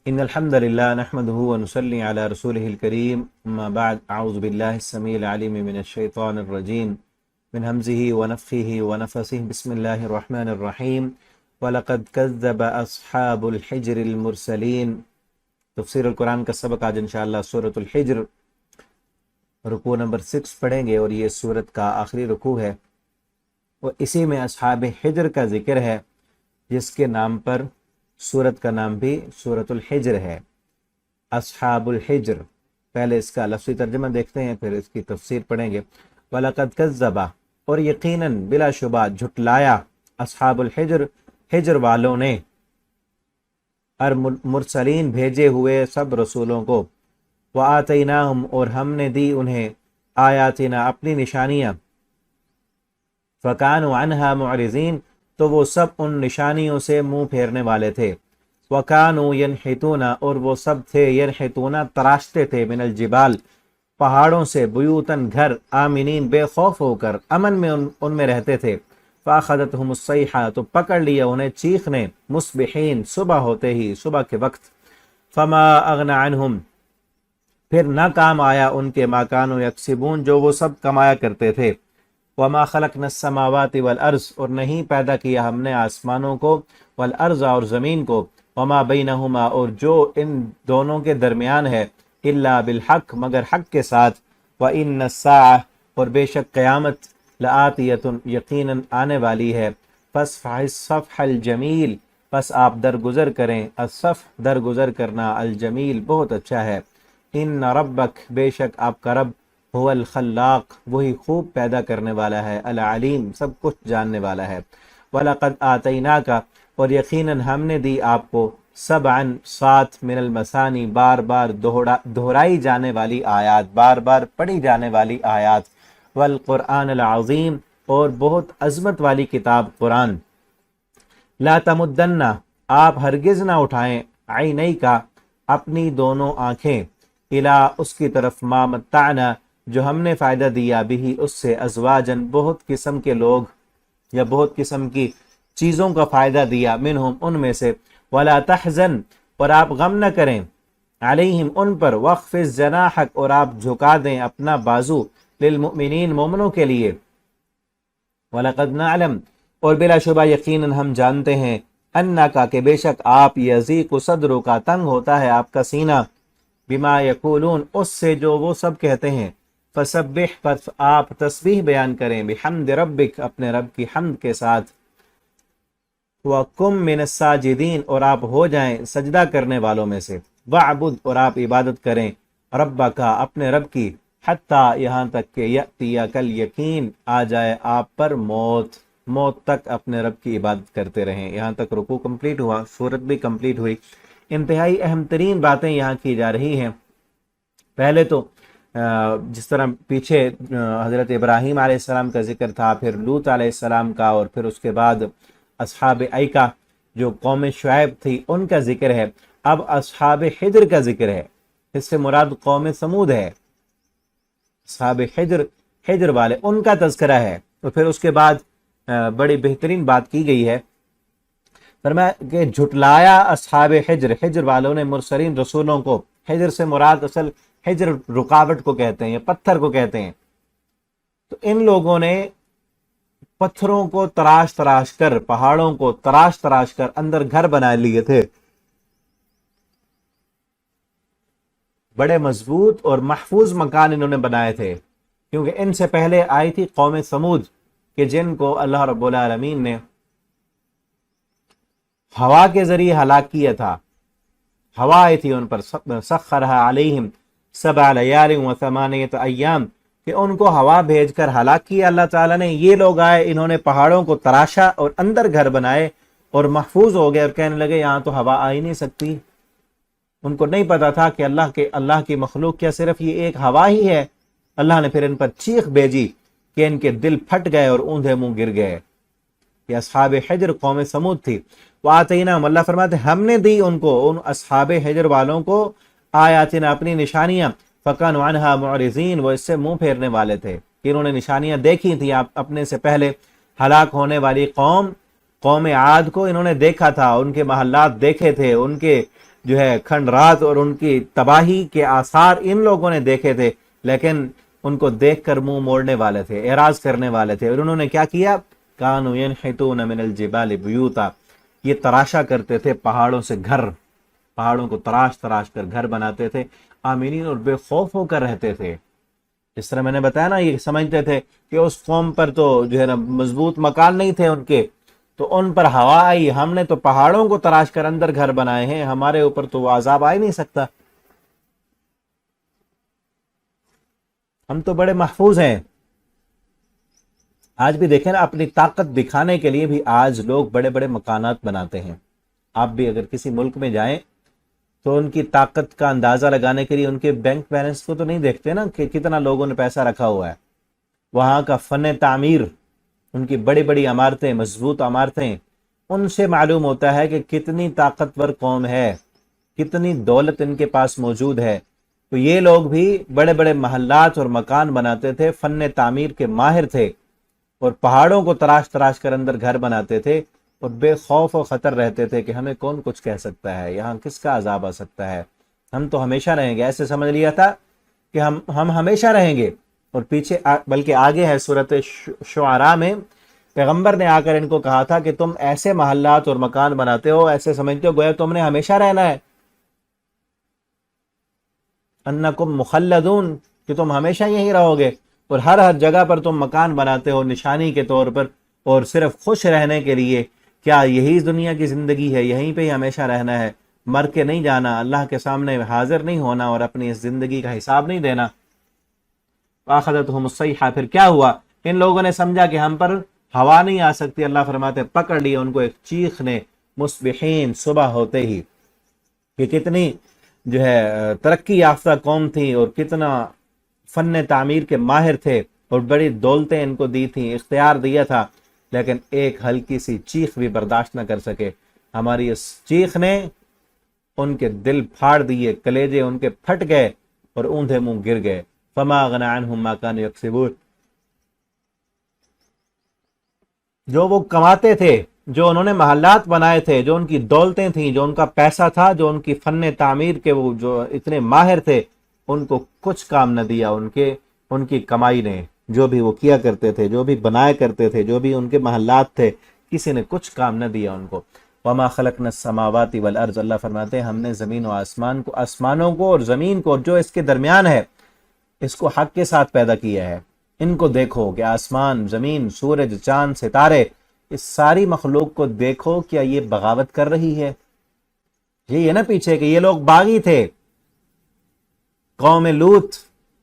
إن الحمد لله نحمده ونصلي على رسوله الكريم أما بعد أعوذ بالله السميع العليم من الشيطان الرجيم من همزه ونفخه ونفسه بسم الله الرحمن الرحيم وَلَقَدْ كَذَّبَ أَصْحَابُ الْحِجْرِ الْمُرْسَلِينَ۔ تفسیر القرآن کا سبق آج انشاءاللہ سورۃ الحجر رکوع نمبر 6 پڑھیں گے، اور یہ سورت کا آخری رکوع ہے، اور اسی میں اصحاب حجر کا ذکر ہے، جس کے نام پر سورت کا نام بھی سورۃ الحجر ہے۔ اصحاب الحجر، پہلے اس کا لفظی ترجمہ دیکھتے ہیں، پھر اس کی تفسیر پڑھیں گے۔ وَلَقَدْ كَذَّبَ، اور یقیناً بلا شبہ جھٹلایا، اصحاب الحجر، حجر والوں نے، مرسلین بھیجے ہوئے سب رسولوں کو، وَآتَيْنَاهُمْ، اور ہم نے دی انہیں، آیاتنا اپنی نشانیاں، فَكَانُوا عَنْهَا مُعْرِضِينَ، تو وہ سب ان نشانیوں سے منہ پھیرنے والے تھے۔ وَكَانُوا يَنْحِتُونَ، اور وہ سب تھے، يَنْحِتُونَ تراشتے تھے، من الجبال، پہاڑوں سے، بیوتن گھر، آمنین بے خوف ہو کر، امن میں ان میں رہتے تھے۔ فَأَخَذَتْهُمُ الصَّيْحَةُ، تو پکڑ لیا انہیں چیخ نے، مصبحین، صبح ہوتے ہی، صبح کے وقت۔ فَمَا أَغْنَى عَنْهُمْ، پھر نہ کام آیا ان کے، ما كانوا یکسبون، جو وہ سب کمایا کرتے تھے۔ وَمَا خَلَقْنَا السَّمَاوَاتِ وَالْأَرْضَ، اور نہیں پیدا کیا ہم نے آسمانوں کو، والارض، اور زمین کو، وَمَا بَيْنَهُمَا، اور جو ان دونوں کے درمیان ہے، إِلَّا بِالْحَقِّ، مگر حق کے ساتھ۔ وَإِنَّ السَّاعَةَ، اور بے شک قیامت، لَآتِيَةٌ، یقیناً آنے والی ہے۔ فَاصْفَحِ الصَّفْحَ الْجَمِيلَ، پس آپ درگزر کریں، الصفح درگزر کرنا، الجمیل بہت اچھا ہے۔ ان ربک، بے شک آپ کا رب، هو الخلاق، وہی خوب پیدا کرنے والا ہے، العلیم، سب کچھ جاننے والا ہے۔ وَلَقَدْ آتَيْنَاكَ، اور یقیناً ہم نے دی آپ کو، سبعاً، 7، من المثانی، بار بار دہرائی جانے والی آیات، بار بار پڑھی جانے والی آیات، والقرآن العظیم، اور بہت عظمت والی کتاب قرآن۔ لا تمدن، آپ ہرگز نہ اٹھائیں، عینیک، اپنی دونوں آنکھیں، الی، اس کی طرف، ما متعنا، جو ہم نے فائدہ دیا، بھی اس سے، ازواجن، بہت قسم کے لوگ یا بہت قسم کی چیزوں کا فائدہ دیا، منہم، ان میں سے، ولا تحزن، اور آپ غم نہ کریں، علیہم، ان پر، واخفض جناحک، اور آپ جھکا دیں اپنا بازو، للمؤمنین، مومنوں کے لیے۔ وَلَقَدْ نَعْلَمُ، اور بلا شبہ یقیناً ہم جانتے ہیں، انکا، کہ بے شک آپ، یضیق صدرک، تنگ ہوتا ہے آپ کا سینہ، بما یقولون، اس سے جو وہ سب کہتے ہیں۔ فسبح، پس آپ تسبیح بیان کریں، بحمد ربک، اپنے رب کی حمد کے ساتھ۔ وَقُم مِّنَ الساجدین، اور آپ ہو جائیں سجدہ کرنے والوں میں سے۔ وَعْبُد، اور آپ عبادت کریں، ربک، اپنے رب کی، حتیٰ، یہاں تک کہ، یأتیک الیقین، آ جائے آپ پر موت، موت تک اپنے رب کی عبادت کرتے رہیں۔ یہاں تک رکوع کمپلیٹ ہوا، سورت بھی کمپلیٹ ہوئی۔ انتہائی اہم ترین باتیں یہاں کی جا رہی ہیں۔ پہلے تو جس طرح پیچھے حضرت ابراہیم علیہ السلام کا ذکر تھا، پھر لوط علیہ السلام کا، اور پھر اس کے بعد اصحاب ایکا، جو قوم شعیب تھی، ان کا ذکر ہے۔ اب اصحاب حجر کا ذکر ہے، اس سے مراد قوم سمود ہے۔ اصحاب حجر، حجر والے، ان کا تذکرہ ہے، اور پھر اس کے بعد بڑی بہترین بات کی گئی ہے، فرمایا کہ جھٹلایا اصحاب حجر، حجر والوں نے مرسلین رسولوں کو۔ حجر سے مراد، اصل حجر رکاوٹ کو کہتے ہیں، یا پتھر کو کہتے ہیں۔ تو ان لوگوں نے پتھروں کو تراش تراش کر، پہاڑوں کو تراش تراش کر اندر گھر بنا لیے تھے، بڑے مضبوط اور محفوظ مکان انہوں نے بنائے تھے، کیونکہ ان سے پہلے آئی تھی قوم سمود، کہ جن کو اللہ رب العالمین نے ہوا کے ذریعے ہلاک کیا تھا۔ ہوا آئی تھی ان پر، سخرها علیہم 7 لیال و 8 ایام، کہ ان کو ہوا بھیج کر ہلاک کیا اللہ تعالیٰ نے۔ یہ لوگ آئے، انہوں نے پہاڑوں کو تراشا اور اندر گھر بنائے، اور محفوظ ہو گئے، اور کہنے لگے یہاں تو ہوا آ ہی نہیں سکتی۔ ان کو نہیں پتا تھا کہ اللہ کی مخلوق کیا صرف یہ ایک ہوا ہی ہے۔ اللہ نے پھر ان پر چیخ بھیجی کہ ان کے دل پھٹ گئے اور اوندھے منہ گر گئے۔ یہ اصحاب حجر قوم سمود تھی۔ وَآتَيْنَاهُمْ، اللہ فرماتے ہم نے دی ان کو، ان اصحاب حجر والوں کو، آیاتنا، اپنی نشانیاں، فَكَانُوا عَنْهَا مُعْرِضِينَ، وہ اس سے منہ پھیرنے والے تھے، کہ انہوں نے نشانیاں دیکھی تھیں اپنے سے پہلے۔ ہلاک ہونے والی قوم عاد کو انہوں نے دیکھا تھا، ان کے محلات دیکھے تھے، ان کے جو ہے کھنڈرات اور ان کی تباہی کے آثار ان لوگوں نے دیکھے تھے، لیکن ان کو دیکھ کر منہ موڑنے والے تھے، اعراض کرنے والے تھے، اور انہوں نے کیا کیا؟ کانوا ینحتون من الجبال بیوتا، یہ تراشا کرتے تھے پہاڑوں سے گھر، پہاڑوں کو تراش تراش کر گھر بناتے تھے، آمینین اور بے خوف ہو کر رہتے تھے۔ جس طرح میں نے بتایا نا، یہ سمجھتے تھے کہ اس قوم پر تو جو ہے نا مضبوط مکان نہیں تھے ان کے، تو ان پر ہوا آئی، ہم نے تو پہاڑوں کو تراش کر اندر گھر بنائے ہیں، ہمارے اوپر تو وہ عذاب آ ہی نہیں سکتا، ہم تو بڑے محفوظ ہیں۔ آج بھی دیکھیں نا، اپنی طاقت دکھانے کے لیے بھی آج لوگ بڑے بڑے مکانات بناتے ہیں۔ آپ بھی اگر کسی ملک میں جائیں تو ان کی طاقت کا اندازہ لگانے کے لیے ان کے بینک بیلنس کو تو نہیں دیکھتے نا کہ کتنا لوگوں نے پیسہ رکھا ہوا ہے، وہاں کا فن تعمیر، ان کی بڑی بڑی عمارتیں، مضبوط عمارتیں، ان سے معلوم ہوتا ہے کہ کتنی طاقتور قوم ہے، کتنی دولت ان کے پاس موجود ہے۔ تو یہ لوگ بھی بڑے بڑے محلات اور مکان بناتے تھے، فن تعمیر کے ماہر تھے، اور پہاڑوں کو تراش تراش کر اندر گھر بناتے تھے، اور بے خوف و خطر رہتے تھے کہ ہمیں کون کچھ کہہ سکتا ہے، یہاں کس کا عذاب آ سکتا ہے، ہم تو ہمیشہ رہیں گے۔ ایسے سمجھ لیا تھا کہ ہم ہمیشہ رہیں گے۔ اور پیچھے بلکہ آگے ہے سورۃ شعراء میں، پیغمبر نے آ کر ان کو کہا تھا کہ تم ایسے محلات اور مکان بناتے ہو، ایسے سمجھتے ہو گویا تم نے ہمیشہ رہنا ہے، انکم مخلدون، کہ تم ہمیشہ یہیں رہو گے، اور ہر جگہ پر تم مکان بناتے ہو نشانی کے طور پر اور صرف خوش رہنے کے لیے۔ کیا یہی دنیا کی زندگی ہے؟ یہیں پہ ہی ہمیشہ رہنا ہے، مر کے نہیں جانا، اللہ کے سامنے حاضر نہیں ہونا اور اپنی اس زندگی کا حساب نہیں دینا۔ فاخذتهم الصیحہ، پھر کیا ہوا؟ ان لوگوں نے سمجھا کہ ہم پر ہوا نہیں آ سکتی، اللہ فرماتے پکڑ لیے ان کو ایک چیخ نے، مصبحین، صبح ہوتے ہی، کہ کتنی جو ہے ترقی یافتہ قوم تھی اور کتنا فن تعمیر کے ماہر تھے، اور بڑی دولتیں ان کو دی تھیں، اختیار دیا تھا، لیکن ایک ہلکی سی چیخ بھی برداشت نہ کر سکے۔ ہماری اس چیخ نے ان کے دل پھاڑ دیے، کلیجے ان کے پھٹ گئے اور اوندھے منہ گر گئے۔ فما غنی عنہم ما کانوا یکسبون، جو وہ کماتے تھے، جو انہوں نے محلات بنائے تھے، جو ان کی دولتیں تھیں، جو ان کا پیسہ تھا، جو ان کی فن تعمیر کے وہ جو اتنے ماہر تھے، ان کو کچھ کام نہ دیا ان کی کمائی نے، جو بھی وہ کیا کرتے تھے، جو بھی بنایا کرتے تھے، جو بھی ان کے محلات تھے، کسی نے کچھ کام نہ دیا ان کو۔ وما خلقنا السماوات والارض، اللہ فرماتے ہیں ہم نے زمین و آسمانوں کو اور زمین کو اور جو اس کے درمیان ہے، اس کو حق کے ساتھ پیدا کیا ہے۔ ان کو دیکھو کہ آسمان، زمین، سورج، چاند، ستارے، اس ساری مخلوق کو دیکھو، کیا یہ بغاوت کر رہی ہے؟ یہی ہے نا پیچھے کہ یہ لوگ باغی تھے، قوم لوط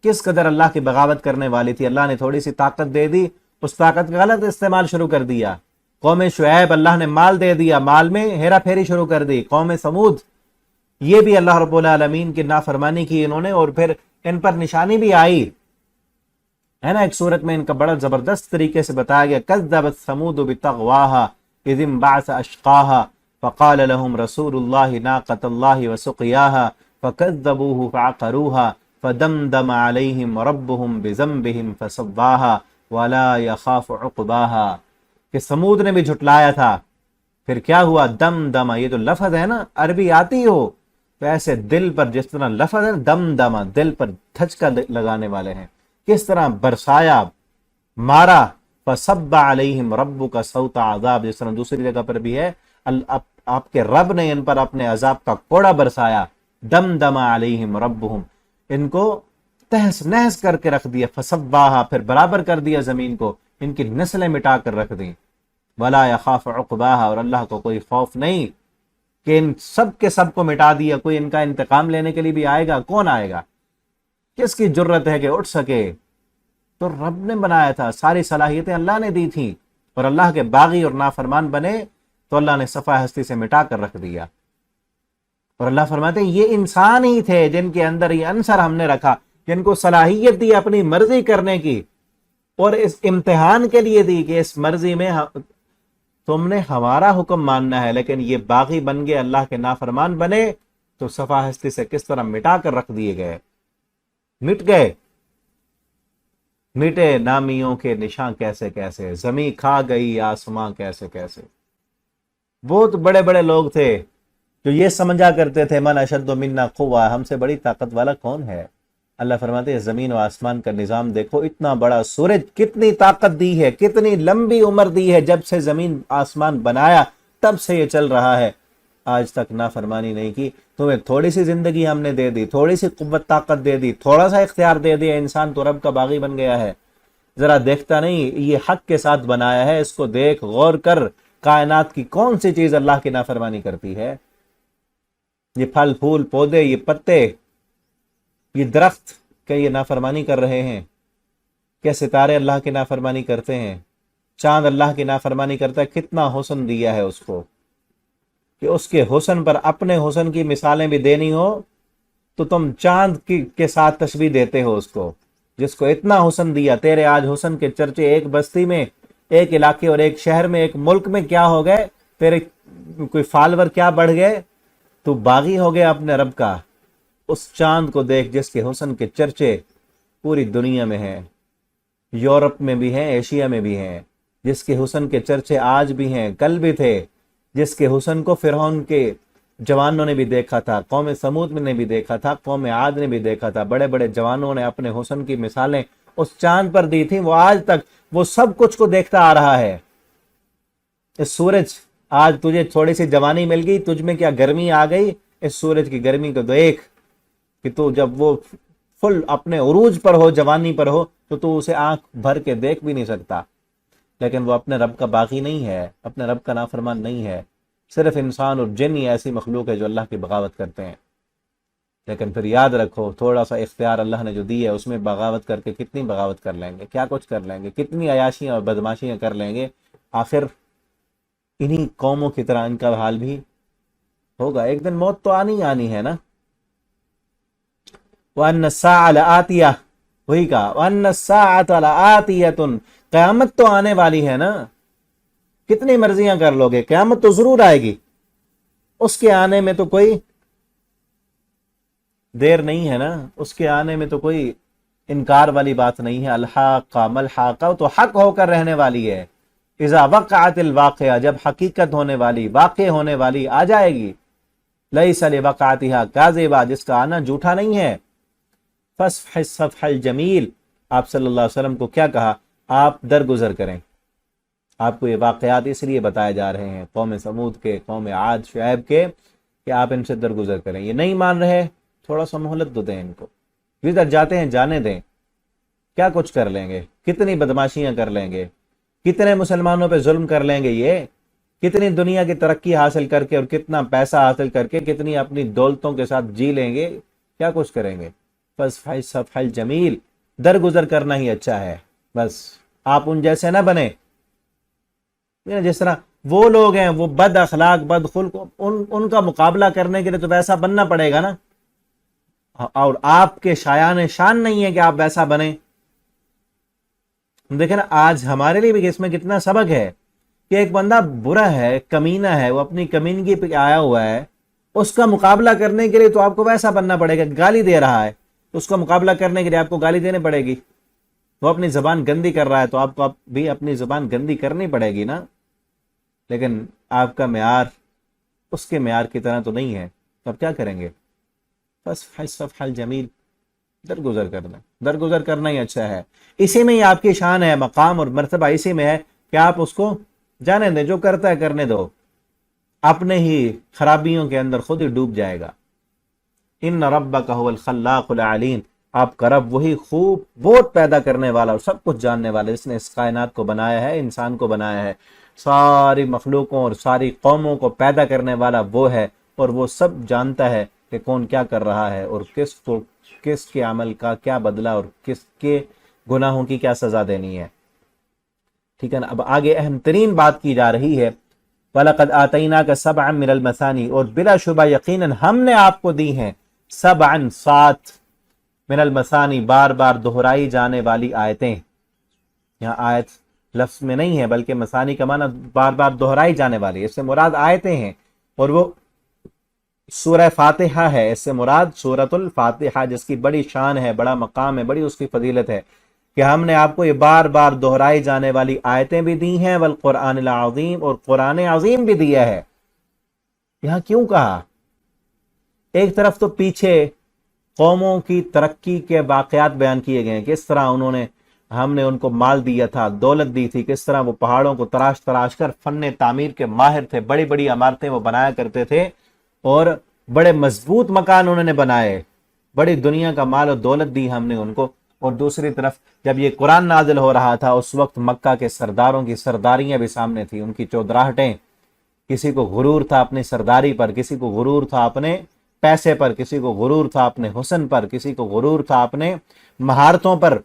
کس قدر اللہ کی بغاوت کرنے والی تھی، اللہ نے تھوڑی سی طاقت دے دی، اس طاقت کا غلط استعمال شروع کر دیا۔ قوم شعیب، اللہ نے مال دے دیا، مال میں ہیرا پھیری شروع کر دی۔ قوم سمود، یہ بھی اللہ رب العالمین کی نافرمانی کی انہوں نے، اور پھر ان پر نشانی بھی آئی ہے نا۔ ایک صورت میں ان کا بڑا زبردست طریقے سے بتایا گیا، کذبت ثمود بطغواها اذ انبعث اشقاها فقال لهم رسول الله ناقة الله وسقياها فكذبوه فعقروها فدمدم عليهم ربهم بذنبهم فسواها ولا يخاف عقباها، کہ سمود نے بھی جھٹلایا تھا، پھر کیا ہوا؟ دم دما، یہ جو لفظ ہے نا عربی آتی ہو تو ایسے دل پر، جس طرح لفظ ہے دم دما، دل پر دھچکا لگانے والے ہیں، کس طرح برسایا، مارا۔ فصب علیہم ربک صوت عذاب، جس طرح دوسری جگہ پر بھی ہے، آپ کے رب نے ان پر اپنے عذاب کا کوڑا برسایا۔ دم دما علیہم ربہم، ان کو تہس نہس کر کے رکھ دیا۔ فصباہا، پھر برابر کر دیا زمین کو، ان کی نسلیں مٹا کر رکھ دیں۔ ولا یخاف عقباہا، اور اللہ کو کوئی خوف نہیں کہ ان سب کے سب کو مٹا دیا، کوئی ان کا انتقام لینے کے لیے بھی آئے گا؟ کون آئے گا؟ کس کی جرت ہے کہ اٹھ سکے؟ تو رب نے بنایا تھا، ساری صلاحیتیں اللہ نے دی تھیں، اور اللہ کے باغی اور نافرمان بنے تو اللہ نے صفحہ ہستی سے مٹا کر رکھ دیا۔ اور اللہ فرماتے ہیں یہ انسان ہی تھے جن کے اندر یہ عنصر ہم نے رکھا، جن کو صلاحیت دی اپنی مرضی کرنے کی، اور اس امتحان کے لیے دی کہ اس مرضی میں تم نے ہمارا حکم ماننا ہے، لیکن یہ باغی بن گئے، اللہ کے نافرمان بنے، تو صفحہ ہستی سے کس طرح مٹا کر رکھ دیے گئے، مٹ گئے۔ مٹے نامیوں کے نشاں کیسے کیسے، زمیں کھا گئی آسماں کیسے کیسے۔ بہت بڑے بڑے لوگ تھے، جو یہ سمجھا کرتے تھے من اشد منا قوہ، ہم سے بڑی طاقت والا کون ہے؟ اللہ فرماتے ہیں زمین و آسمان کا نظام دیکھو، اتنا بڑا سورج کتنی طاقت دی ہے، کتنی لمبی عمر دی ہے، جب سے زمین آسمان بنایا تب سے یہ چل رہا ہے، آج تک نافرمانی نہیں کی۔ تمہیں تھوڑی سی زندگی ہم نے دے دی، تھوڑی سی قوت طاقت دے دی، تھوڑا سا اختیار دے دیا، انسان تو رب کا باغی بن گیا ہے۔ ذرا دیکھتا نہیں یہ حق کے ساتھ بنایا ہے، اس کو دیکھ غور کر، کائنات کی کون سی چیز اللہ کی نافرمانی کرتی ہے؟ یہ پھل پھول پودے، یہ پتے، یہ درخت، کیا یہ نافرمانی کر رہے ہیں؟ کیا ستارے اللہ کی نافرمانی کرتے ہیں؟ چاند اللہ کی نافرمانی کرتا ہے؟ کتنا حسن دیا ہے اس کو کہ اس کے حسن پر اپنے حسن کی مثالیں بھی دینی ہو تو تم چاند کے ساتھ تشبیہ دیتے ہو اس کو، جس کو اتنا حسن دیا۔ تیرے آج حسن کے چرچے ایک بستی میں، ایک علاقے اور ایک شہر میں، ایک ملک میں کیا ہو گئے؟ تیرے کوئی فالور کیا بڑھ گئے؟ تو باغی ہو گیا اپنے رب کا۔ اس چاند کو دیکھ جس کے حسن کے چرچے پوری دنیا میں ہیں، یورپ میں بھی ہیں، ایشیا میں بھی ہیں، جس کے حسن کے چرچے آج بھی ہیں، کل بھی تھے، جس کے حسن کو فرعون کے جوانوں نے بھی دیکھا تھا، قوم سمود نے بھی دیکھا تھا، قوم عاد نے بھی دیکھا تھا، بڑے بڑے جوانوں نے اپنے حسن کی مثالیں اس چاند پر دی تھی، وہ آج تک وہ سب کچھ کو دیکھتا آ رہا ہے۔ اس سورج، آج تجھے تھوڑی سی جوانی مل گئی، تجھ میں کیا گرمی آ گئی؟ اس سورج کی گرمی کو دیکھ کہ تو جب وہ فل اپنے عروج پر ہو، جوانی پر ہو، تو اسے آنکھ بھر کے دیکھ بھی نہیں سکتا۔ لیکن وہ اپنے رب کا باغی نہیں ہے، اپنے رب کا نافرمان نہیں ہے۔ صرف انسان اور جن ہی ایسی مخلوق ہے جو اللہ کی بغاوت کرتے ہیں۔ لیکن پھر یاد رکھو، تھوڑا سا اختیار اللہ نے جو دی ہے اس میں بغاوت کر کے کتنی بغاوت کر لیں گے، کیا کچھ کر لیں گے، کتنی عیاشیاں اور بدماشیاں کر لیں گے، آخر انہی قوموں کی طرح ان کا حال بھی ہوگا۔ ایک دن موت تو آنی آنی ہے نا۔ وَأَنَّ السَّاعَةَ لَآتِيَةٌ، وہی کہا وَأَنَّ السَّاعَةَ لَآتِيَةٌ، قیامت تو آنے والی ہے نا۔ کتنی مرضیاں کر لو گے، قیامت تو ضرور آئے گی، اس کے آنے میں تو کوئی دیر نہیں ہے نا، اس کے آنے میں تو کوئی انکار والی بات نہیں ہے۔ الحاقہ ملحاقہ، تو حق ہو کر رہنے والی ہے۔ اذا وقعت الواقعہ، جب حقیقت ہونے والی، واقع ہونے والی آ جائے گی۔ لیس لوقعتها کاذبہ، جس کا آنا جھوٹا نہیں ہے۔ فاصفح الصفح الجمیل، آپ صلی اللہ علیہ وسلم کو کیا کہا؟ آپ درگزر کریں۔ آپ کو یہ واقعات اس لیے بتائے جا رہے ہیں، قوم سمود کے، قوم عاد شعیب کے، کہ آپ ان سے درگزر کریں۔ یہ نہیں مان رہے، تھوڑا سا مہلت تو دیں ان کو، جدھر جاتے ہیں جانے دیں۔ کیا کچھ کر لیں گے، کتنی بدماشیاں کر لیں گے، کتنے مسلمانوں پہ ظلم کر لیں گے، یہ کتنی دنیا کی ترقی حاصل کر کے اور کتنا پیسہ حاصل کر کے کتنی اپنی دولتوں کے ساتھ جی لیں گے، کیا کچھ کریں گے۔ فاصفح الصفح الجمیل، درگزر کرنا ہی اچھا ہے، بس آپ ان جیسے نہ بنے۔ جس طرح وہ لوگ ہیں، وہ بد اخلاق، بد خلق، ان کا مقابلہ کرنے کے لیے تو ویسا بننا پڑے گا نا، اور آپ کے شایان شان نہیں ہے کہ آپ ویسا بنیں۔ دیکھیں نا، آج ہمارے لیے بھی اس میں کتنا سبق ہے کہ ایک بندہ برا ہے، کمینہ ہے، وہ اپنی کمینگی پہ آیا ہوا ہے، اس کا مقابلہ کرنے کے لیے تو آپ کو ویسا بننا پڑے گا۔ گالی دے رہا ہے تو اس کا مقابلہ کرنے کے لیے آپ کو گالی دینے پڑے گی۔ وہ اپنی زبان گندی کر رہا ہے تو آپ کو بھی اپنی زبان گندی کرنی پڑے گی نا۔ لیکن آپ کا معیار اس کے معیار کی طرح تو نہیں ہے، تو آپ کیا کریں گے؟ فاصفح الصفح الجمیل، درگزر کرنا ہی اچھا ہے۔ اسی میں ہی آپ کی شان ہے، مقام اور مرتبہ اسی میں ہے کہ آپ اس کو جانے دیں، جو کرتا ہے کرنے دو، اپنے ہی خرابیوں کے اندر خود ہی ڈوب جائے گا۔ ان ربک هو الخلاق العلیم، آپ کا رب وہی خوب بہت پیدا کرنے والا اور سب کچھ جاننے والا، جس نے اس کائنات کو بنایا ہے، انسان کو بنایا ہے، ساری مخلوقوں اور ساری قوموں کو پیدا کرنے والا وہ ہے، اور وہ سب جانتا ہے کہ کون کیا کر رہا ہے اور کس کے عمل کا کیا بدلہ اور کس کے گناہوں کی کیا سزا دینی ہے۔ ٹھیک ہے نا۔ اب آگے اہم ترین بات کی جا رہی ہے، وَلَقَدْ آتَيْنَاكَ سَبْعًا مِنَ الْمَثَانِي، اور بلا شبہ یقیناً ہم نے آپ کو دی ہیں، سبعاً 7، من المثانی بار بار دہرائی جانے والی آیتیں۔ یہاں آیت لفظ میں نہیں ہے بلکہ مثانی کا معنی بار بار دہرائی جانے والی، اس سے مراد آیتیں ہیں، اور وہ سورہ فاتحہ ہے، اس سے مراد سورۃ الفاتحہ، جس کی بڑی شان ہے، بڑا مقام ہے، بڑی اس کی فضیلت ہے، کہ ہم نے آپ کو یہ بار بار دہرائی جانے والی آیتیں بھی دی ہیں، والقرآن العظیم، اور قرآن عظیم بھی دیا ہے۔ یہاں کیوں کہا؟ ایک طرف تو پیچھے قوموں کی ترقی کے واقعات بیان کیے گئے ہیں، کس طرح ہم نے ان کو مال دیا تھا، دولت دی تھی، کس طرح وہ پہاڑوں کو تراش تراش کر فن تعمیر کے ماہر تھے، بڑی بڑی عمارتیں وہ بنایا کرتے تھے اور بڑے مضبوط مکان انہوں نے بنائے، بڑی دنیا کا مال اور دولت دی ہم نے ان کو۔ اور دوسری طرف جب یہ قرآن نازل ہو رہا تھا اس وقت مکہ کے سرداروں کی سرداریاں بھی سامنے تھیں، ان کی چودراہٹیں، کسی کو غرور تھا اپنی سرداری پر، کسی کو غرور تھا اپنے پیسے پر، کسی کو غرور تھا اپنے حسن پر، کسی کو غرور تھا اپنے مہارتوں پر۔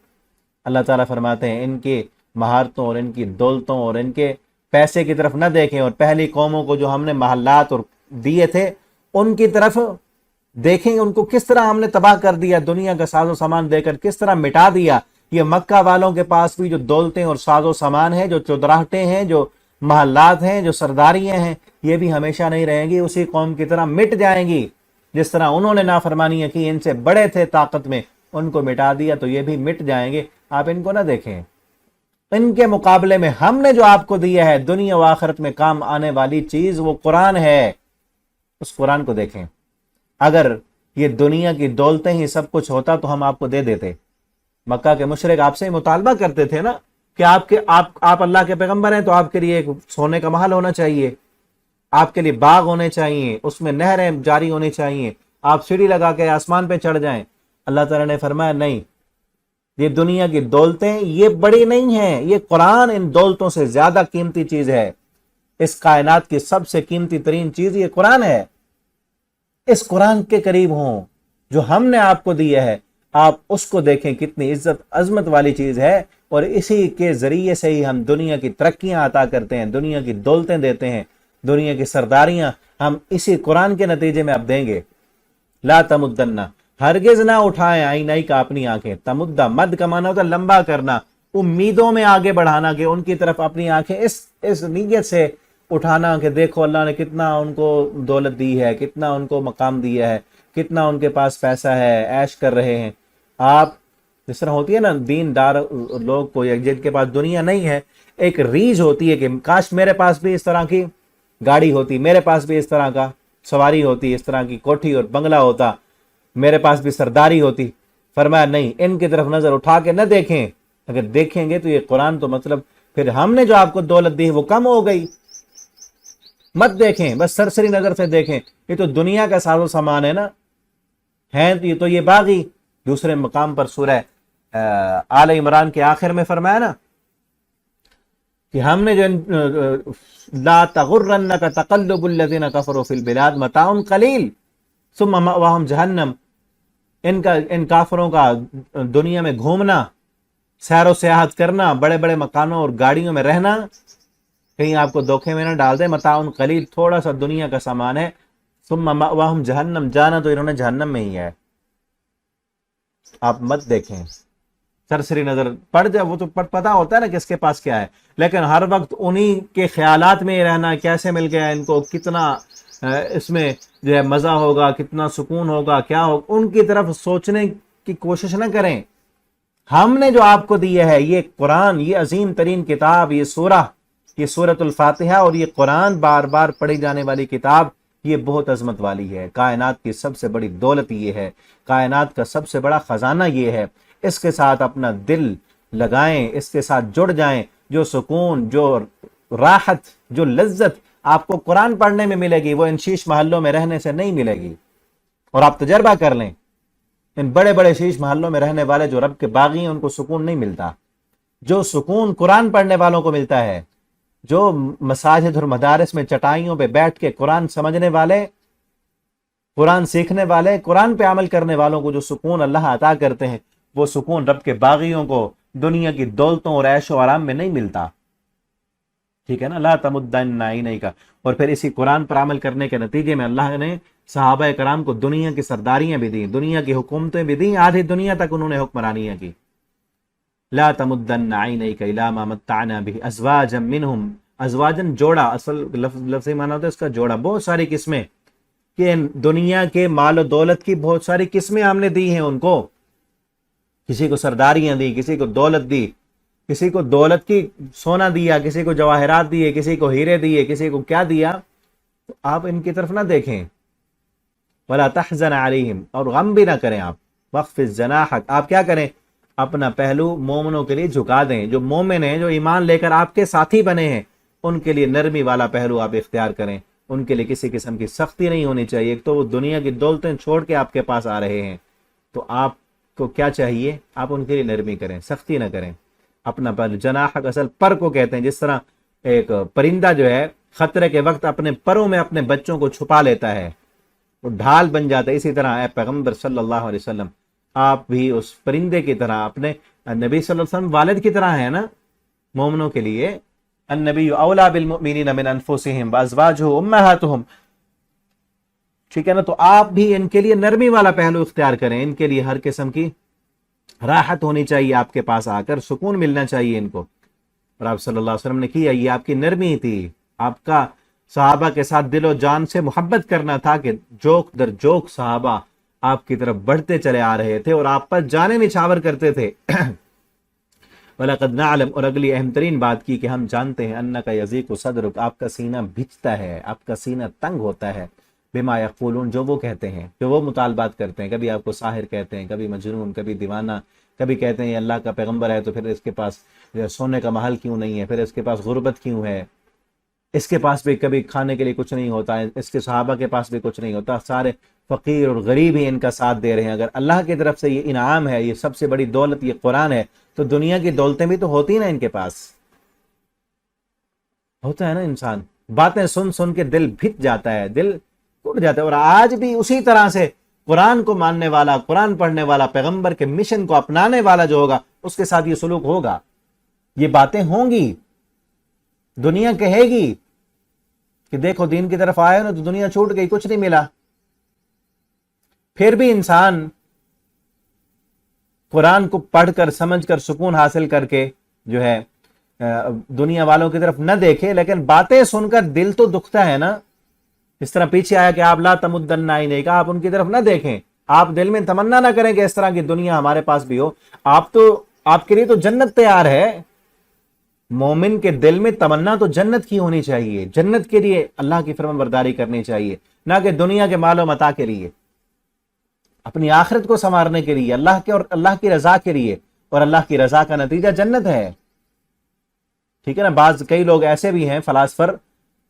اللہ تعالیٰ فرماتے ہیں ان کی مہارتوں اور ان کی دولتوں اور ان کے پیسے کی طرف نہ دیکھیں، اور پہلی قوموں کو جو ہم نے محلات اور دیے تھے ان کی طرف دیکھیں، ان کو کس طرح ہم نے تباہ کر دیا، دنیا کا ساز و سامان دے کر کس طرح مٹا دیا۔ یہ مکہ والوں کے پاس بھی جو دولتیں اور ساز و سامان ہیں، جو چودراہٹیں ہیں، جو محلات ہیں، جو سرداریاں ہیں، یہ بھی ہمیشہ نہیں رہیں گی، اسی قوم کی طرح مٹ جائیں گی۔ جس طرح انہوں نے نافرمانیاں کی، ان سے بڑے تھے طاقت میں، ان کو مٹا دیا تو یہ بھی مٹ جائیں گے۔ آپ ان کو نہ دیکھیں، ان کے مقابلے میں ہم نے جو آپ کو دیا ہے دنیا و آخرت میں کام آنے والی چیز وہ قرآن ہے، اس قرآن کو دیکھیں۔ اگر یہ دنیا کی دولتیں ہی سب کچھ ہوتا تو ہم آپ کو دے دیتے۔ مکہ کے مشرک آپ سے ہی مطالبہ کرتے تھے نا کہ آپ اللہ کے پیغمبر ہیں تو آپ کے لیے ایک سونے کا محل ہونا چاہیے، آپ کے لیے باغ ہونے چاہیے، اس میں نہریں جاری ہونی چاہیے، آپ سیڑھی لگا کے آسمان پہ چڑھ جائیں۔ اللہ تعالیٰ نے فرمایا نہیں، یہ دنیا کی دولتیں یہ بڑی نہیں ہیں، یہ قرآن ان دولتوں سے زیادہ قیمتی چیز ہے۔ اس کائنات کی سب سے قیمتی ترین چیز یہ قرآن ہے۔ اس قرآن کے قریب ہوں جو ہم نے آپ کو دیا ہے، آپ اس کو دیکھیں کتنی عزت عظمت والی چیز ہے، اور اسی کے ذریعے سے ہی ہم دنیا کی ترقیاں عطا کرتے ہیں، دنیا کی دولتیں دیتے ہیں، دنیا کی سرداریاں ہم اسی قرآن کے نتیجے میں اب دیں گے۔ لا تمدن، ہرگز نہ اٹھائیں عینئی کا اپنی آنکھیں، تمدہ مد کا معنی ہوتا ہے لمبا کرنا، امیدوں میں آگے بڑھانا کہ ان کی طرف اپنی آنکھیں اس نیت سے اٹھانا کہ دیکھو اللہ نے کتنا ان کو دولت دی ہے، کتنا ان کو مقام دیا ہے، کتنا ان کے پاس پیسہ ہے، عیش کر رہے ہیں۔ آپ جس طرح ہوتی ہے نا دین دار لوگ کو یا جن کے پاس دنیا نہیں ہے، ایک ریج ہوتی ہے کہ کاش میرے پاس بھی اس طرح کی گاڑی ہوتی، میرے پاس بھی اس طرح کا سواری ہوتی، اس طرح کی کوٹھی اور بنگلہ ہوتا، میرے پاس بھی سرداری ہوتی۔ فرمایا نہیں، ان کی طرف نظر اٹھا کے نہ دیکھیں، اگر دیکھیں گے تو یہ قرآن تو مطلب پھر ہم نے جو آپ کو دولت دی وہ کم ہو گئی، مت دیکھیں، بس سرسری نظر سے دیکھیں، یہ تو دنیا کا ساز و سامان ہے نا، ہے تو یہ باغی۔ دوسرے مقام پر سورہ آل عمران کے آخر میں فرمایا نا کہ ہم نے جو لا تغرنک تقلب الذین کفروا فی البلاد متاع قلیل ثم مأواہم جہنم، ان کافروں کا دنیا میں گھومنا، سیر و سیاحت کرنا، بڑے بڑے مکانوں اور گاڑیوں میں رہنا، کہیں آپ کو دھوکے میں نہ ڈال دے، متاع قلیل، تھوڑا سا دنیا کا سامان ہے، ثم مأواہم جہنم، جانا تو انہوں نے جہنم میں ہی ہے۔ آپ مت دیکھیں، سرسری نظر پڑ جائے، وہ تو پتا ہوتا ہے نا کس کے پاس کیا ہے، لیکن ہر وقت انہی کے خیالات میں رہنا، کیسے مل گیا ان کو، کتنا اس میں جو ہے مزہ ہوگا، کتنا سکون ہوگا، کیا ہوگا، ان کی طرف سوچنے کی کوشش نہ کریں۔ ہم نے جو آپ کو دیا ہے یہ قرآن، یہ عظیم ترین کتاب، یہ سورہ، یہ سورۃ الفاتحہ اور یہ قرآن بار بار پڑھی جانے والی کتاب، یہ بہت عظمت والی ہے۔ کائنات کی سب سے بڑی دولت یہ ہے، کائنات کا سب سے بڑا خزانہ یہ ہے۔ اس کے ساتھ اپنا دل لگائیں، اس کے ساتھ جڑ جائیں، جو سکون، جو راحت، جو لذت آپ کو قرآن پڑھنے میں ملے گی وہ ان شیش محلوں میں رہنے سے نہیں ملے گی۔ اور آپ تجربہ کر لیں، ان بڑے بڑے شیش محلوں میں رہنے والے جو رب کے باغی ہیں ان کو سکون نہیں ملتا، جو سکون قرآن پڑھنے والوں کو ملتا ہے، جو مساجد اور مدارس میں چٹائیوں پہ بیٹھ کے قرآن سمجھنے والے، قرآن سیکھنے والے، قرآن پہ عمل کرنے والوں کو جو سکون اللہ عطا کرتے ہیں، وہ سکون رب کے باغیوں کو دنیا کی دولتوں اور عیش و آرام میں نہیں ملتا۔ ٹھیک ہے نا، لا تمدن عینیک کا۔ اور پھر اسی قرآن پر عمل کرنے کے نتیجے میں اللہ نے صحابہ کرام کو دنیا کی سرداریاں بھی دیں، دنیا کی حکومتیں بھی دیں، آدھی دنیا تک انہوں نے حکمرانیاں کی۔ لا تمدن عینیک الی ما متعنا به ازواجا منهم، ازواجن جوڑا، اصل لفظی معنی ہوتا ہے اس کا جوڑا، بہت ساری قسمیں، کہ دنیا کے مال و دولت کی بہت ساری قسمیں ہم نے دی ہیں ان کو، کسی کو سرداریاں دی، کسی کو دولت دی، کسی کو دولت کی سونا دیا، کسی کو جواہرات دیے، کسی کو ہیرے دیے، کسی کو کیا دیا، تو آپ ان کی طرف نہ دیکھیں، ولا تحزن علیہم، اور غم بھی نہ کریں آپ، واخفض جناحک، آپ کیا کریں، اپنا پہلو مومنوں کے لیے جھکا دیں، جو مومن ہیں، جو ایمان لے کر آپ کے ساتھی بنے ہیں، ان کے لیے نرمی والا پہلو آپ اختیار کریں، ان کے لیے کسی قسم کی سختی نہیں ہونی چاہیے۔ ایک تو وہ دنیا کی دولتیں چھوڑ کے آپ کے پاس آ رہے ہیں، تو آپ کو کیا چاہیے، آپ ان کے لیے نرمی کریں، سختی نہ کریں۔ اپنا پر، جناح اصل پر کو کہتے ہیں، جس طرح ایک پرندہ جو ہے خطرے کے وقت اپنے پروں میں اپنے بچوں کو چھپا لیتا ہے، وہ ڈھال بن جاتا ہے، اسی طرح اے پیغمبر صلی اللہ علیہ وسلم آپ بھی اس پرندے کی طرح، اپنے نبی صلی اللہ علیہ وسلم والد کی طرح ہے نا مومنوں کے لیے، النبی اولا بالمؤمنین من انفسہم وازواجہ امہاتہم، ٹھیک ہے نا، تو آپ بھی ان کے لیے نرمی والا پہلو اختیار کریں، ان کے لیے ہر قسم کی راحت ہونی چاہیے، آپ کے پاس آ کر سکون ملنا چاہیے ان کو، اور آپ صلی اللہ علیہ وسلم نے کیا، یہ آپ کی نرمی تھی، آپ کا صحابہ کے ساتھ دل و جان سے محبت کرنا تھا کہ جوک در جوک صحابہ آپ کی طرف بڑھتے چلے آ رہے تھے اور آپ پر جانے نچھاور کرتے تھے۔ وَلَقَدْ نَعْلَمُ، اور اگلی اہم ترین بات کی کہ ہم جانتے ہیں، اَنَّكَ يَضِيقُ صَدْرُكَ، آپ کا سینہ بھجتا ہے، آپ کا سینہ تنگ ہوتا ہے، بما یقولون، جو وہ کہتے ہیں، جو وہ مطالبات کرتے ہیں، کبھی آپ کو ساحر کہتے ہیں، کبھی مجنون، کبھی دیوانہ، کبھی کہتے ہیں یہ اللہ کا پیغمبر ہے تو پھر اس کے پاس سونے کا محل کیوں نہیں ہے، پھر اس کے پاس غربت کیوں ہے، اس کے پاس بھی کبھی کھانے کے لیے کچھ نہیں ہوتا ہے، اس کے صحابہ کے پاس بھی کچھ نہیں ہوتا، سارے فقیر اور غریب ہی ان کا ساتھ دے رہے ہیں۔ اگر اللہ کی طرف سے یہ انعام ہے، یہ سب سے بڑی دولت یہ قرآن ہے، تو دنیا کی دولتیں بھی تو ہوتی نا ان کے پاس، ہوتا ہے نا۔ انسان باتیں سن سن کے دل بھج جاتا ہے، دل ٹوٹ جاتا ہے، اور آج بھی اسی طرح سے قرآن کو ماننے والا، قرآن پڑھنے والا، پیغمبر کے مشن کو اپنانے والا جو ہوگا، اس کے ساتھ یہ سلوک ہوگا، یہ باتیں ہوں گی، دنیا کہے گی کہ دیکھو دین کی طرف آئے نا تو دنیا چھوٹ گئی، کچھ نہیں ملا، پھر بھی انسان قرآن کو پڑھ کر سمجھ کر سکون حاصل کر کے جو ہے دنیا والوں کی طرف نہ دیکھے، لیکن باتیں سن کر دل تو دکھتا ہے نا۔ اس طرح پیچھے آیا کہ آپ لا تمدن عینیک، آپ ان کی طرف نہ دیکھیں، آپ دل میں تمنا نہ کریں کہ اس طرح کی دنیا ہمارے پاس بھی ہو، آپ کے لیے تو جنت تیار ہے۔ مومن کے دل میں تمنا تو جنت کی ہونی چاہیے، جنت کے لیے اللہ کی فرمان برداری کرنی چاہیے، نہ کہ دنیا کے مال و متاع کے لیے، اپنی آخرت کو سنوارنے کے لیے، اللہ کے اور اللہ کی رضا کے لیے، اور اللہ کی رضا کا نتیجہ جنت ہے، ٹھیک ہے نا۔ کئی لوگ ایسے بھی ہیں فلاسفر،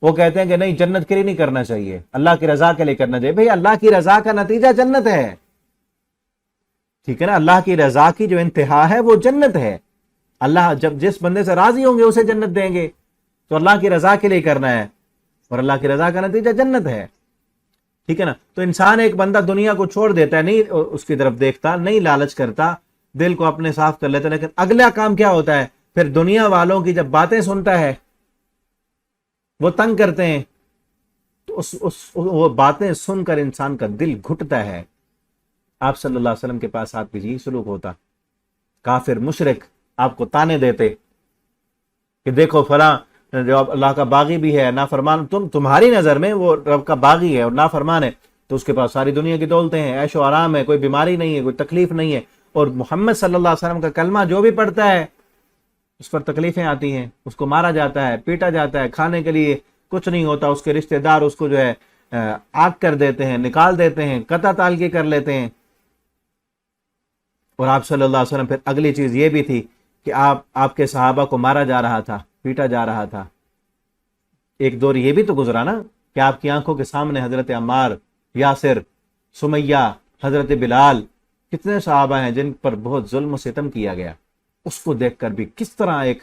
وہ کہتے ہیں کہ نہیں جنت کے لیے نہیں کرنا چاہیے، اللہ کی رضا کے لیے کرنا چاہیے۔ بھئی اللہ کی رضا کا نتیجہ جنت ہے، ٹھیک ہے نا، اللہ کی رضا کی جو انتہا ہے وہ جنت ہے۔ اللہ جب جس بندے سے راضی ہوں گے اسے جنت دیں گے، تو اللہ کی رضا کے لیے کرنا ہے، اور اللہ کی رضا کا نتیجہ جنت ہے، ٹھیک ہے نا۔ تو انسان ایک بندہ دنیا کو چھوڑ دیتا ہے، نہیں اس کی طرف دیکھتا، نہیں لالچ کرتا، دل کو اپنے صاف کر لیتا، لیکن اگلا کام کیا ہوتا ہے، پھر دنیا والوں کی جب باتیں سنتا ہے، وہ تنگ کرتے ہیں، تو وہ باتیں سن کر انسان کا دل گھٹتا ہے۔ آپ صلی اللہ علیہ وسلم کے پاس آپ کی یہی سلوک ہوتا، کافر مشرک آپ کو تانے دیتے کہ دیکھو فلاں جو اللہ کا باغی بھی ہے، نافرمان، تمہاری نظر میں وہ رب کا باغی ہے اور نافرمان ہے، تو اس کے پاس ساری دنیا کی دولتیں ہیں، عیش و آرام ہے، کوئی بیماری نہیں ہے، کوئی تکلیف نہیں ہے، اور محمد صلی اللہ علیہ وسلم کا کلمہ جو بھی پڑھتا ہے اس پر تکلیفیں آتی ہیں، اس کو مارا جاتا ہے، پیٹا جاتا ہے، کھانے کے لیے کچھ نہیں ہوتا، اس کے رشتہ دار اس کو جو ہے آگ کر دیتے ہیں، نکال دیتے ہیں، قطع تعلقی کر لیتے ہیں۔ اور آپ صلی اللہ علیہ وسلم، پھر اگلی چیز یہ بھی تھی کہ آپ کے صحابہ کو مارا جا رہا تھا، پیٹا جا رہا تھا۔ ایک دور یہ بھی تو گزرا نا کہ آپ کی آنکھوں کے سامنے حضرت عمار، یاسر، سمیہ، حضرت بلال، کتنے صحابہ ہیں جن پر بہت ظلم و ستم کیا گیا، اس کو دیکھ کر بھی کس طرح ایک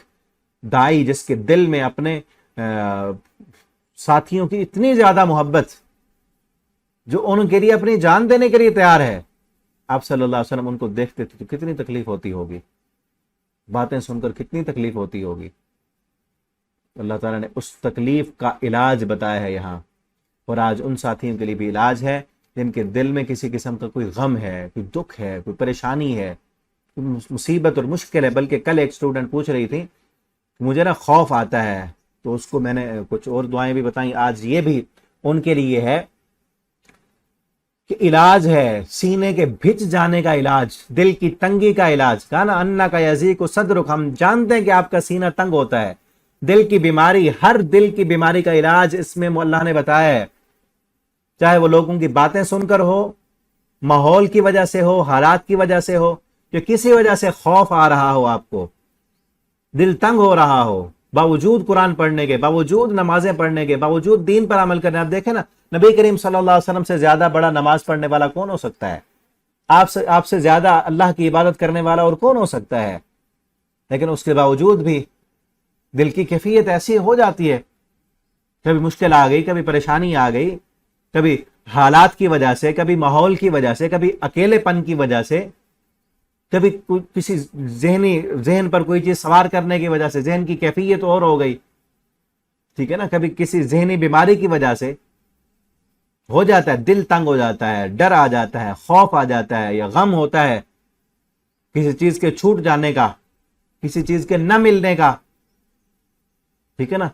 دائی جس کے دل میں اپنے ساتھیوں کی اتنی زیادہ محبت، جو ان کے لیے اپنی جان دینے کے لیے تیار ہے، آپ صلی اللہ علیہ وسلم ان کو دیکھتے تھے تو کتنی تکلیف ہوتی ہوگی، باتیں سن کر کتنی تکلیف ہوتی ہوگی۔ اللہ تعالیٰ نے اس تکلیف کا علاج بتایا ہے یہاں، اور آج ان ساتھیوں کے لیے بھی علاج ہے جن کے دل میں کسی قسم کا کوئی غم ہے، کوئی دکھ ہے، کوئی پریشانی ہے، مصیبت اور مشکل ہے۔ بلکہ کل ایک اسٹوڈنٹ پوچھ رہی تھی مجھے نا خوف آتا ہے، تو اس کو میں نے کچھ اور دعائیں بھی بتائیں، آج یہ بھی ان کے لیے ہے کہ علاج ہے سینے کے بھج جانے کا علاج، دل کی تنگی کا علاج۔ کہا نا انا کا یزیق صدرک، ہم جانتے ہیں کہ آپ کا سینہ تنگ ہوتا ہے، دل کی بیماری، ہر دل کی بیماری کا علاج اس میں اللہ نے بتایا ہے چاہے وہ لوگوں کی باتیں سن کر ہو، ماحول کی وجہ سے ہو، حالات کی وجہ سے ہو، کہ کسی وجہ سے خوف آ رہا ہو، آپ کو دل تنگ ہو رہا ہو، باوجود قرآن پڑھنے کے، باوجود نمازیں پڑھنے کے، باوجود دین پر عمل کرنے، آپ دیکھیں نا نبی کریم صلی اللہ علیہ وسلم سے زیادہ بڑا نماز پڑھنے والا کون ہو سکتا ہے؟ آپ سے زیادہ اللہ کی عبادت کرنے والا اور کون ہو سکتا ہے؟ لیکن اس کے باوجود بھی دل کی کیفیت ایسی ہو جاتی ہے، کبھی مشکل آ گئی، کبھی پریشانی آ گئی، کبھی حالات کی وجہ سے، کبھی ماحول کی وجہ سے، کبھی اکیلے پن کی وجہ سے، کبھی کسی ذہن پر کوئی چیز سوار کرنے کی وجہ سے ذہن کی کیفیت اور ہو گئی، ٹھیک ہے نا، کبھی کسی ذہنی بیماری کی وجہ سے ہو جاتا ہے، دل تنگ ہو جاتا ہے، ڈر آ جاتا ہے، خوف آ جاتا ہے، یا غم ہوتا ہے کسی چیز کے چھوٹ جانے کا، کسی چیز کے نہ ملنے کا، ٹھیک ہے نا،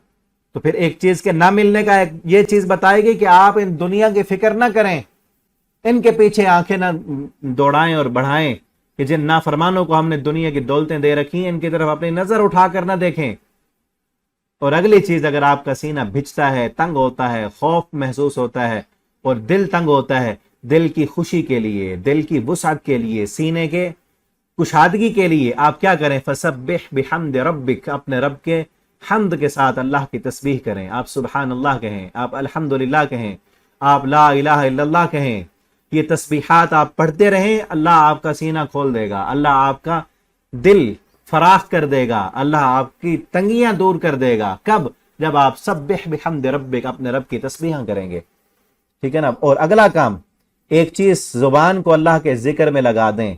تو پھر ایک چیز کے نہ ملنے کا یہ چیز بتائے گی کہ آپ ان دنیا کی فکر نہ کریں، ان کے پیچھے آنکھیں نہ دوڑائیں اور بڑھائیں کہ جن نافرمانوں کو ہم نے دنیا کی دولتیں دے رکھی ہیں ان کی طرف اپنی نظر اٹھا کر نہ دیکھیں۔ اور اگلی چیز، اگر آپ کا سینہ بھجتا ہے، تنگ ہوتا ہے، خوف محسوس ہوتا ہے اور دل تنگ ہوتا ہے، دل کی خوشی کے لیے، دل کی وسعت کے لیے، سینے کے کشادگی کے لیے آپ کیا کریں؟ فسبح بحمد ربک، اپنے رب کے حمد کے ساتھ اللہ کی تسبیح کریں، آپ سبحان اللہ کہیں، آپ الحمدللہ کہیں، آپ لا الہ الا اللہ کہیں، یہ تسبیحات آپ پڑھتے رہیں، اللہ آپ کا سینہ کھول دے گا، اللہ آپ کا دل فراخ کر دے گا، اللہ آپ کی تنگیاں دور کر دے گا۔ کب؟ جب آپ سبح بحمد ربک، اپنے رب کی تسبیحاں کریں گے، ٹھیک ہے نا۔ اور اگلا کام، ایک چیز زبان کو اللہ کے ذکر میں لگا دیں،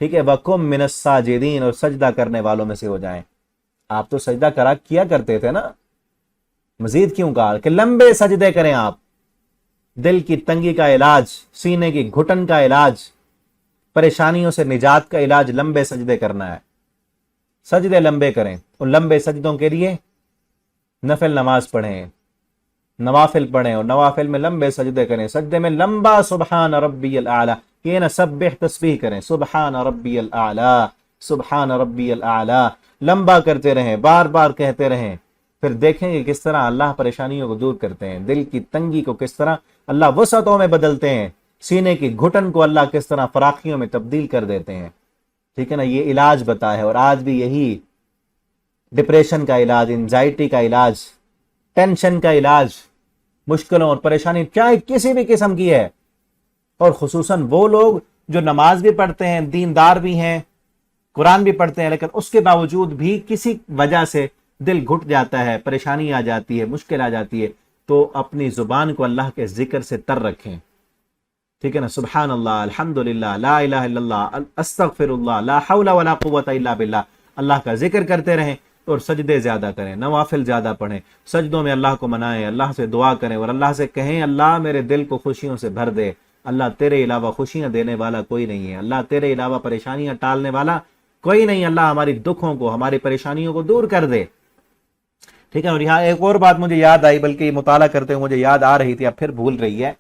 ٹھیک ہے، وَقُم مِّنَ السَّاجِدِينَ، اور سجدہ کرنے والوں میں سے ہو جائیں۔ آپ تو سجدہ کیا کرتے تھے نا، مزید کیوں کہا کہ لمبے سجدے کریں آپ؟ دل کی تنگی کا علاج، سینے کی گھٹن کا علاج، پریشانیوں سے نجات کا علاج لمبے سجدے کرنا ہے۔ سجدے لمبے کریں، اور لمبے سجدوں کے لیے نفل نماز پڑھیں، نوافل پڑھیں، اور نوافل میں لمبے سجدے کریں، سجدے میں لمبا سبحان ربی الاعلی، یہ نہ سبح تسبیح کریں، سبحان ربی الاعلی، سبحان ربی الاعلی، لمبا کرتے رہیں، بار بار کہتے رہیں، پھر دیکھیں گے کس طرح اللہ پریشانیوں کو دور کرتے ہیں، دل کی تنگی کو کس طرح اللہ وسعتوں میں بدلتے ہیں، سینے کی گھٹن کو اللہ کس طرح فراخیوں میں تبدیل کر دیتے ہیں، ٹھیک ہے نا۔ یہ علاج بتا ہے، اور آج بھی یہی ڈپریشن کا علاج، انزائٹی کا علاج، ٹینشن کا علاج، مشکلوں اور پریشانی چاہے کسی بھی قسم کی ہے، اور خصوصاً وہ لوگ جو نماز بھی پڑھتے ہیں، دیندار بھی ہیں، قرآن بھی پڑھتے ہیں، لیکن اس کے باوجود بھی کسی وجہ سے دل گھٹ جاتا ہے، پریشانی آ جاتی ہے، مشکل آ جاتی ہے، تو اپنی زبان کو اللہ کے ذکر سے تر رکھیں، ٹھیک ہے نا۔ سبحان اللہ، الحمدللہ، لا الہ الا اللہ، استغفر اللہ، لا حول ولا قوت الا باللہ، اللہ کا ذکر کرتے رہیں، اور سجدے زیادہ کریں، نوافل زیادہ پڑھیں، سجدوں میں اللہ کو منائیں، اللہ سے دعا کریں، اور اللہ سے کہیں اللہ میرے دل کو خوشیوں سے بھر دے، اللہ تیرے علاوہ خوشیاں دینے والا کوئی نہیں ہے، اللہ تیرے علاوہ پریشانیاں ٹالنے والا کوئی نہیں، اللہ ہماری دکھوں کو، ہماری پریشانیوں کو دور کر دے، ٹھیک ہے۔ اور یہاں ایک اور بات مجھے یاد آئی، بلکہ مطالعہ کرتے ہوئے مجھے یاد آ رہی تھی، اب پھر بھول رہی ہے،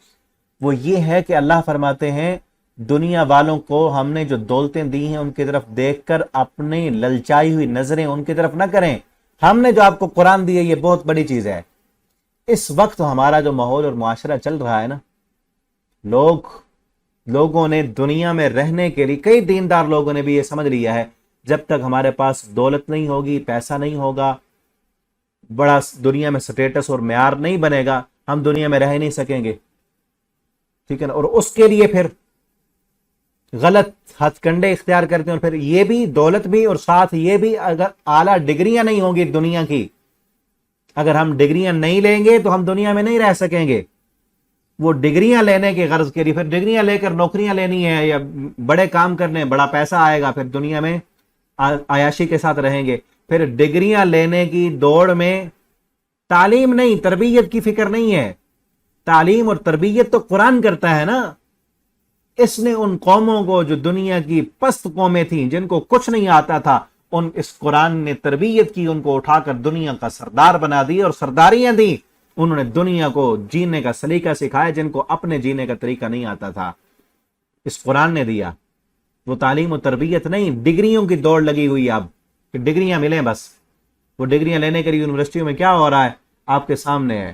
وہ یہ ہے کہ اللہ فرماتے ہیں دنیا والوں کو ہم نے جو دولتیں دی ہیں ان کی طرف دیکھ کر اپنی للچائی ہوئی نظریں ان کی طرف نہ کریں، ہم نے جو آپ کو قرآن دی ہے یہ بہت بڑی چیز ہے۔ اس وقت ہمارا جو ماحول اور معاشرہ چل رہا ہے نا، لوگوں نے دنیا میں رہنے کے لیے، کئی دیندار لوگوں نے بھی یہ سمجھ لیا ہے جب تک ہمارے پاس دولت نہیں ہوگی، پیسہ نہیں ہوگا، بڑا دنیا میں سٹیٹس اور معیار نہیں بنے گا، ہم دنیا میں رہ نہیں سکیں گے، ٹھیک ہے نا۔ اور اس کے لیے پھر غلط ہتھ کنڈے اختیار کرتے ہیں، اور پھر یہ بھی دولت بھی، اور ساتھ یہ بھی اگر اعلیٰ ڈگریاں نہیں ہوں گی دنیا کی، اگر ہم ڈگریاں نہیں لیں گے تو ہم دنیا میں نہیں رہ سکیں گے، وہ ڈگریاں لینے کے غرض کے لیے پھر ڈگریاں لے کر نوکریاں لینی ہے، یا بڑے کام کرنے، بڑا پیسہ آئے گا، پھر دنیا میں عیاشی کے ساتھ رہیں گے، پھر ڈگریاں لینے کی دوڑ میں تعلیم نہیں، تربیت کی فکر نہیں ہے۔ تعلیم اور تربیت تو قرآن کرتا ہے نا، اس نے ان قوموں کو جو دنیا کی پست قومیں تھیں، جن کو کچھ نہیں آتا تھا، اس قرآن نے تربیت کی، ان کو اٹھا کر دنیا کا سردار بنا دی، اور سرداریاں دی، انہوں نے دنیا کو جینے کا سلیقہ سکھایا جن کو اپنے جینے کا طریقہ نہیں آتا تھا، اس قرآن نے دیا۔ وہ تعلیم و تربیت نہیں، ڈگریوں کی دوڑ لگی ہوئی اب کہ ڈگریاں ملیں بس، وہ ڈگریاں لینے کے لیے یونیورسٹیوں میں کیا ہو رہا ہے آپ کے سامنے ہے،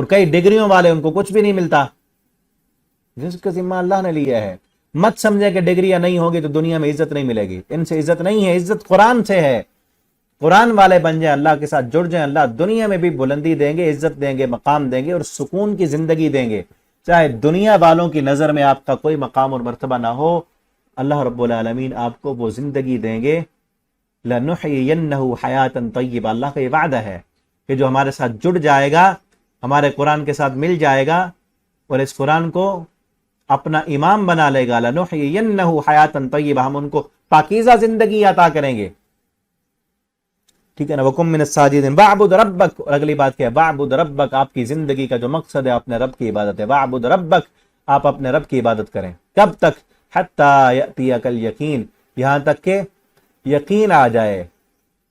اور کئی ڈگریوں والے ان کو کچھ بھی نہیں ملتا، جس کا ذمہ اللہ نے لیا ہے۔ مت سمجھے کہ ڈگریاں نہیں ہوگی تو دنیا میں عزت نہیں ملے گی، ان سے عزت نہیں ہے، عزت قرآن سے ہے۔ قرآن والے بن جائیں، اللہ کے ساتھ جڑ جائیں، اللہ دنیا میں بھی بلندی دیں گے، عزت دیں گے، مقام دیں گے اور سکون کی زندگی دیں گے۔ چاہے دنیا والوں کی نظر میں آپ کا کوئی مقام اور مرتبہ نہ ہو، اللہ رب العالمین آپ کو وہ زندگی دیں گے۔ لَنُحْيِيَنَّهُ حَيَاةً طَيِّبَةً، اللہ کا یہ وعدہ ہے کہ جو ہمارے ساتھ جڑ جائے گا، ہمارے قرآن کے ساتھ مل جائے گا اور اس قرآن کو اپنا امام بنا لے گا، لَنُحْيِيَنَّهُ حَيَاةً طَيِّبَةً، ہم ان کو پاکیزہ زندگی عطا کریں گے، ٹھیک ہے نا۔ وَقُم مِّنَ السَّاجِدِينَ وَاعْبُدْ رَبَّكَ، اور اگلی بات کیا ہے، وَاعْبُدْ رَبَّكَ، آپ کی زندگی کا جو مقصد ہے اپنے رب کی عبادت ہے، وَاعْبُدْ رَبَّكَ، آپ اپنے رب کی عبادت کریں۔ کب تک؟ حَتَّى يَأْتِيَكَ الْيَقِينُ، یہاں تک کہ یقین آ جائے،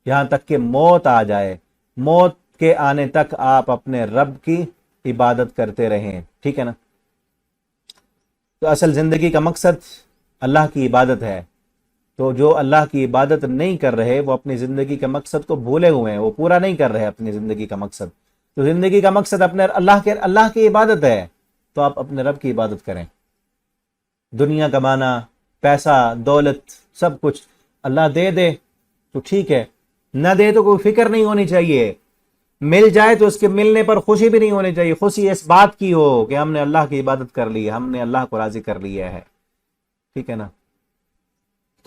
یہاں تک کہ موت آ جائے، موت کے آنے تک آپ اپنے رب کی عبادت کرتے رہیں، ٹھیک ہے نا۔ تو اصل زندگی کا مقصد اللہ کی عبادت ہے، تو جو اللہ کی عبادت نہیں کر رہے وہ اپنی زندگی کے مقصد کو بھولے ہوئے ہیں، وہ پورا نہیں کر رہے اپنی زندگی کا مقصد۔ تو زندگی کا مقصد اپنے اللہ کی عبادت ہے، تو آپ اپنے رب کی عبادت کریں۔ دنیا کمانا، پیسہ، دولت، سب کچھ اللہ دے دے تو ٹھیک ہے، نہ دے تو کوئی فکر نہیں ہونی چاہیے، مل جائے تو اس کے ملنے پر خوشی بھی نہیں ہونی چاہیے، خوشی اس بات کی ہو کہ ہم نے اللہ کی عبادت کر لی ہے، ہم نے اللہ کو راضی کر لیا ہے، ٹھیک ہے نا۔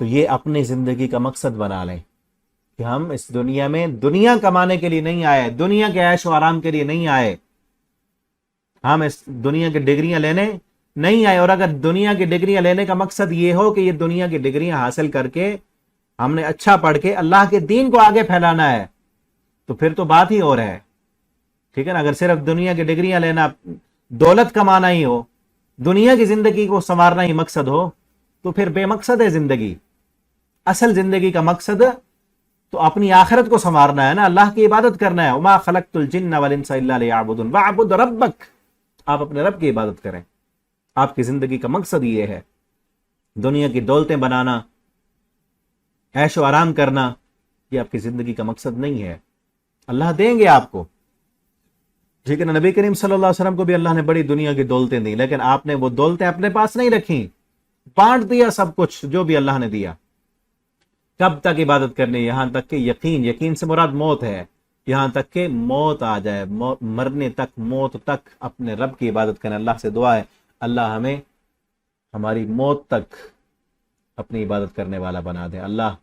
تو یہ اپنی زندگی کا مقصد بنا لیں کہ ہم اس دنیا میں دنیا کمانے کے لیے نہیں آئے، دنیا کے عیش و آرام کے لیے نہیں آئے، ہم اس دنیا کی ڈگریاں لینے نہیں آئے۔ اور اگر دنیا کی ڈگریاں لینے کا مقصد یہ ہو کہ یہ دنیا کی ڈگریاں حاصل کر کے ہم نے اچھا پڑھ کے اللہ کے دین کو آگے پھیلانا ہے، تو پھر تو بات ہی اور ہے، ٹھیک ہے نا۔ اگر صرف دنیا کی ڈگریاں لینا، دولت کمانا ہی ہو، دنیا کی زندگی کو سنوارنا ہی مقصد ہو، تو پھر بے مقصد ہے زندگی۔ اصل زندگی کا مقصد تو اپنی آخرت کو سنوارنا ہے نا، اللہ کی عبادت کرنا ہے۔ وما خلقت الجن والانس الا لیعبدون واعبد ربک، آپ اپنے رب کی عبادت کریں۔ آپ کی زندگی کا مقصد یہ ہے، دنیا کی دولتیں بنانا، عیش و آرام کرنا، یہ آپ کی زندگی کا مقصد نہیں ہے۔ اللہ دیں گے آپ کو، ٹھیک ہے نا۔ نبی کریم صلی اللہ علیہ وسلم کو بھی اللہ نے بڑی دنیا کی دولتیں دی، لیکن آپ نے وہ دولتیں اپنے پاس نہیں رکھیں، بانٹ دیا سب کچھ جو بھی اللہ نے دیا۔ کب تک عبادت کرنی؟ یہاں تک کہ یقین سے مراد موت ہے، یہاں تک کہ موت آ جائے، مرنے تک، موت تک اپنے رب کی عبادت کریں۔ اللہ سے دعا ہے اللہ ہمیں ہماری موت تک اپنی عبادت کرنے والا بنا دے۔ اللہ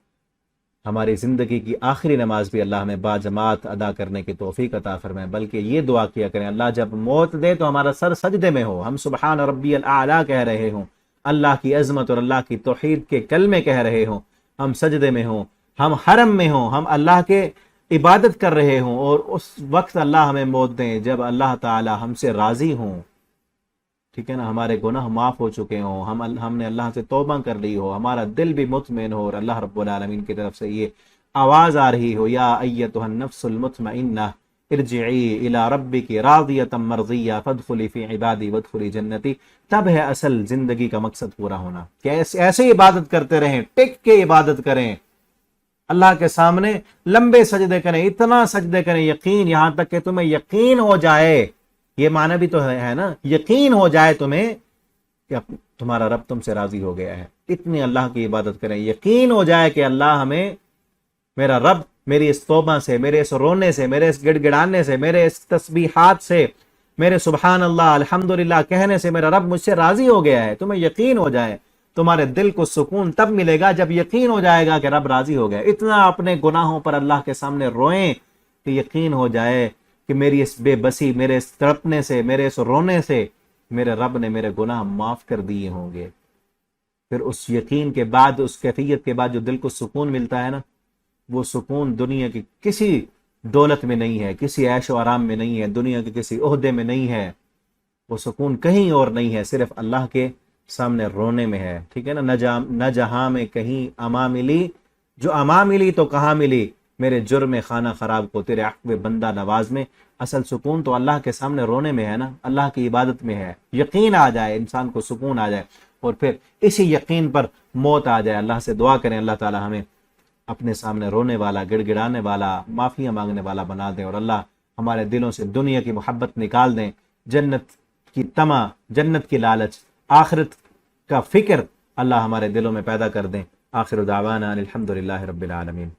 ہماری زندگی کی آخری نماز بھی اللہ ہمیں باجماعت ادا کرنے کی توفیق عطا فرمائے، بلکہ یہ دعا کیا کریں اللہ جب موت دے تو ہمارا سر سجدے میں ہو، ہم سبحان ربی الاعلیٰ کہہ رہے ہوں، اللہ کی عظمت اور اللہ کی توحید کے کلمے کہہ رہے ہوں، ہم سجدے میں ہوں، ہم حرم میں ہوں، ہم اللہ کے عبادت کر رہے ہوں، اور اس وقت اللہ ہمیں موت دیں جب اللہ تعالی ہم سے راضی ہوں، ٹھیک ہے نا، ہمارے گناہ معاف ہو چکے ہوں، ہم نے اللہ سے توبہ کر لی ہو، ہمارا دل بھی مطمئن ہو، اور اللہ رب العالمین کی طرف سے یہ آواز آ رہی ہو، یا ایتھا النفس المطمئنہ ارجعی الی ربک راضیۃ مرضیہ فادخلی فی عبادی وادخلی جنتی۔ تب ہے اصل زندگی کا مقصد پورا ہونا کہ ایسے عبادت کرتے رہیں، ٹک کے عبادت کریں، اللہ کے سامنے لمبے سجدے کریں، اتنا سجدے کریں، یقین، یہاں تک کہ تمہیں یقین ہو جائے، یہ معنی بھی تو ہے نا، یقین ہو جائے تمہیں کہ تمہارا رب تم سے راضی ہو گیا ہے، اتنی اللہ کی عبادت کریں، یقین ہو جائے کہ اللہ ہمیں، میرا رب میری اس توبہ سے، میرے اس رونے سے، میرے اس گڑ گڑانے سے، میرے اس تسبیحات سے، میرے سبحان اللہ الحمدللہ کہنے سے میرا رب مجھ سے راضی ہو گیا ہے۔ تمہیں یقین ہو جائے، تمہارے دل کو سکون تب ملے گا جب یقین ہو جائے گا کہ رب راضی ہو گیا۔ اتنا اپنے گناہوں پر اللہ کے سامنے روئیں کہ یقین ہو جائے کہ میری اس بے بسی، میرے اس تڑپنے سے، میرے اس رونے سے میرے رب نے میرے گناہ معاف کر دیے ہوں گے۔ پھر اس یقین کے بعد، اس کیفیت کے بعد جو دل کو سکون ملتا ہے نا، وہ سکون دنیا کی کسی دولت میں نہیں ہے، کسی عیش و آرام میں نہیں ہے، دنیا کے کسی عہدے میں نہیں ہے، وہ سکون کہیں اور نہیں ہے، صرف اللہ کے سامنے رونے میں ہے، ٹھیک ہے نا۔ نہ جہاں میں کہیں اما ملی، جو اما ملی تو کہاں ملی، میرے جرم خانہ خراب کو تیرے عفو بندہ نواز میں۔ اصل سکون تو اللہ کے سامنے رونے میں ہے نا، اللہ کی عبادت میں ہے، یقین آ جائے، انسان کو سکون آ جائے، اور پھر اسی یقین پر موت آ جائے۔ اللہ سے دعا کریں اللہ تعالی ہمیں اپنے سامنے رونے والا، گڑ گڑانے والا، معافیاں مانگنے والا بنا دیں، اور اللہ ہمارے دلوں سے دنیا کی محبت نکال دیں، جنت کی طمع، جنت کی لالچ، آخرت کا فکر اللہ ہمارے دلوں میں پیدا کر دیں۔ آخر دعوانا الحمدللہ رب العالمین۔